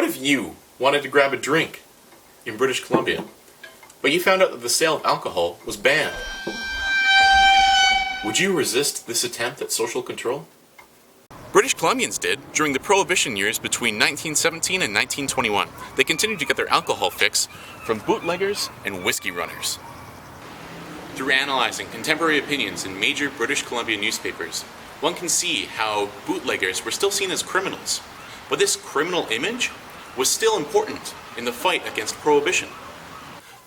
What if you wanted to grab a drink in British Columbia, but you found out that the sale of alcohol was banned? Would you resist this attempt at social control? British Columbians did during the Prohibition years between 1917 and 1921. They continued to get their alcohol fix from bootleggers and whiskey runners. Through analyzing contemporary opinions in major British Columbia newspapers, one can see how bootleggers were still seen as criminals, but this criminal image was still important in the fight against Prohibition.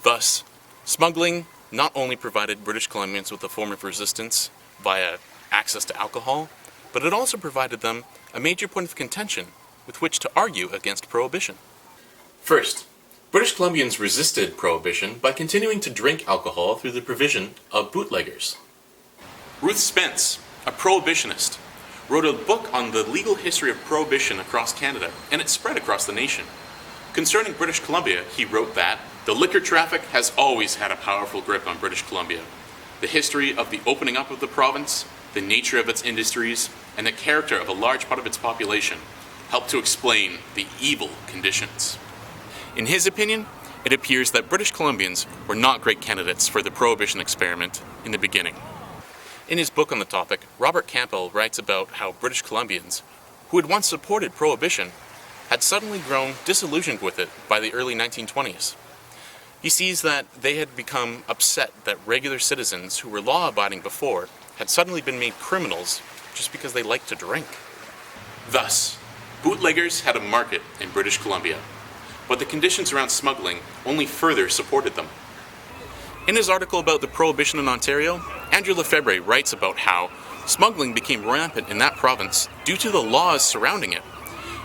Thus, smuggling not only provided British Columbians with a form of resistance via access to alcohol, but it also provided them a major point of contention with which to argue against Prohibition. First, British Columbians resisted Prohibition by continuing to drink alcohol through the provision of bootleggers. Ruth Spence, a prohibitionist, wrote a book on the legal history of Prohibition across Canada, and it spread across the nation. Concerning British Columbia, he wrote that the liquor traffic has always had a powerful grip on British Columbia. The history of the opening up of the province, the nature of its industries, and the character of a large part of its population helped to explain the evil conditions. In his opinion, it appears that British Columbians were not great candidates for the Prohibition experiment in the beginning. In his book on the topic, Robert Campbell writes about how British Columbians, who had once supported Prohibition, had suddenly grown disillusioned with it by the early 1920s. He sees that they had become upset that regular citizens who were law-abiding before had suddenly been made criminals just because they liked to drink. Thus, bootleggers had a market in British Columbia, but the conditions around smuggling only further supported them. In his article about the Prohibition in Ontario, Andrew Lefebvre writes about how smuggling became rampant in that province due to the laws surrounding it.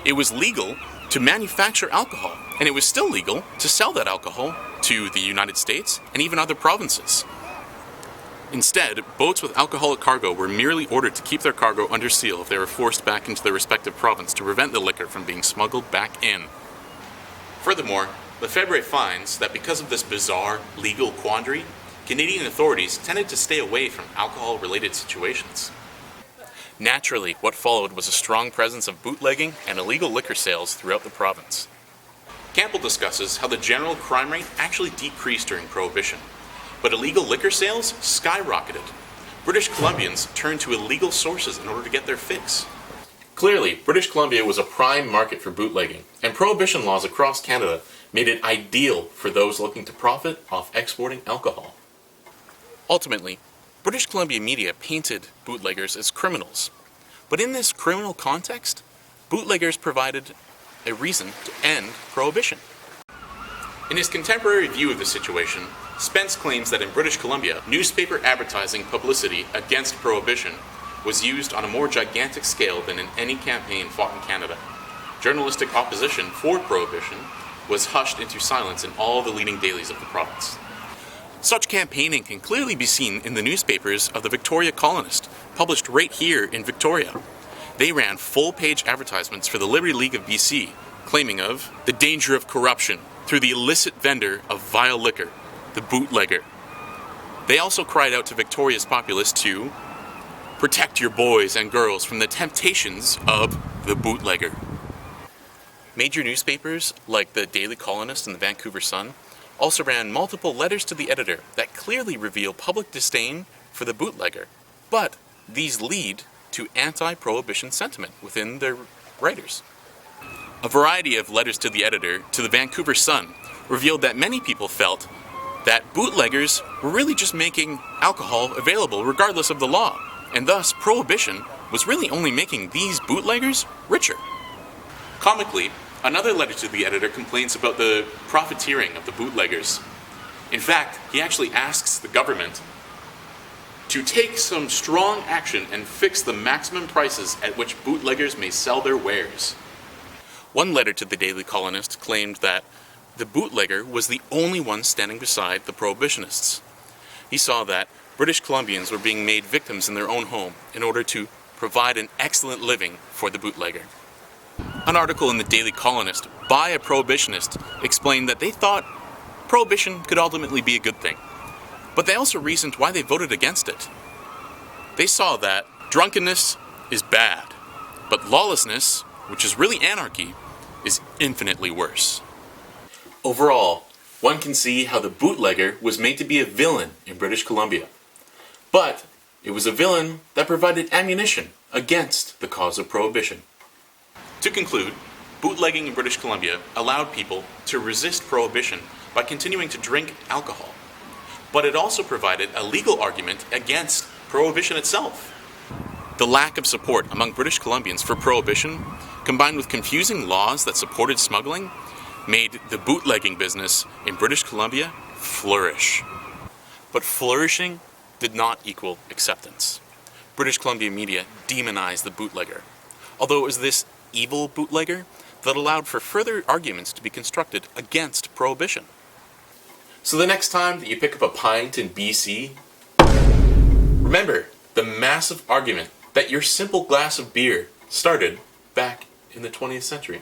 It was legal to manufacture alcohol, and it was still legal to sell that alcohol to the United States and even other provinces. Instead, boats with alcoholic cargo were merely ordered to keep their cargo under seal if they were forced back into their respective province to prevent the liquor from being smuggled back in. Furthermore, Lefebvre finds that because of this bizarre legal quandary, Canadian authorities tended to stay away from alcohol-related situations. Naturally, what followed was a strong presence of bootlegging and illegal liquor sales throughout the province. Campbell discusses how the general crime rate actually decreased during Prohibition, but illegal liquor sales skyrocketed. British Columbians turned to illegal sources in order to get their fix. Clearly, British Columbia was a prime market for bootlegging, and Prohibition laws across Canada made it ideal for those looking to profit off exporting alcohol. Ultimately, British Columbia media painted bootleggers as criminals, but in this criminal context, bootleggers provided a reason to end Prohibition. In his contemporary view of the situation, Spence claims that in British Columbia, newspaper advertising publicity against Prohibition was used on a more gigantic scale than in any campaign fought in Canada. Journalistic opposition for Prohibition was hushed into silence in all the leading dailies of the province. Such campaigning can clearly be seen in the newspapers of the Victoria Colonist, published right here in Victoria. They ran full-page advertisements for the Liberty League of BC, claiming of the danger of corruption through the illicit vendor of vile liquor, the bootlegger. They also cried out to Victoria's populace to protect your boys and girls from the temptations of the bootlegger. Major newspapers like the Daily Colonist and the Vancouver Sun also ran multiple letters to the editor that clearly reveal public disdain for the bootlegger, but these lead to anti-prohibition sentiment within their writers. A variety of letters to the editor to the Vancouver Sun revealed that many people felt that bootleggers were really just making alcohol available regardless of the law, and thus Prohibition was really only making these bootleggers richer. Comically, another letter to the editor complains about the profiteering of the bootleggers. In fact, he actually asks the government to take some strong action and fix the maximum prices at which bootleggers may sell their wares. One letter to the Daily Colonist claimed that the bootlegger was the only one standing beside the prohibitionists. He saw that British Columbians were being made victims in their own home in order to provide an excellent living for the bootlegger. An article in the Daily Colonist by a prohibitionist explained that they thought prohibition could ultimately be a good thing, but they also reasoned why they voted against it. They saw that drunkenness is bad, but lawlessness, which is really anarchy, is infinitely worse. Overall, one can see how the bootlegger was made to be a villain in British Columbia. But it was a villain that provided ammunition against the cause of prohibition. To conclude, bootlegging in British Columbia allowed people to resist prohibition by continuing to drink alcohol. But it also provided a legal argument against prohibition itself. The lack of support among British Columbians for prohibition, combined with confusing laws that supported smuggling, made the bootlegging business in British Columbia flourish. But flourishing did not equal acceptance. British Columbia media demonized the bootlegger, although it was this evil bootlegger that allowed for further arguments to be constructed against prohibition. So the next time that you pick up a pint in BC, remember the massive argument that your simple glass of beer started back in the 20th century.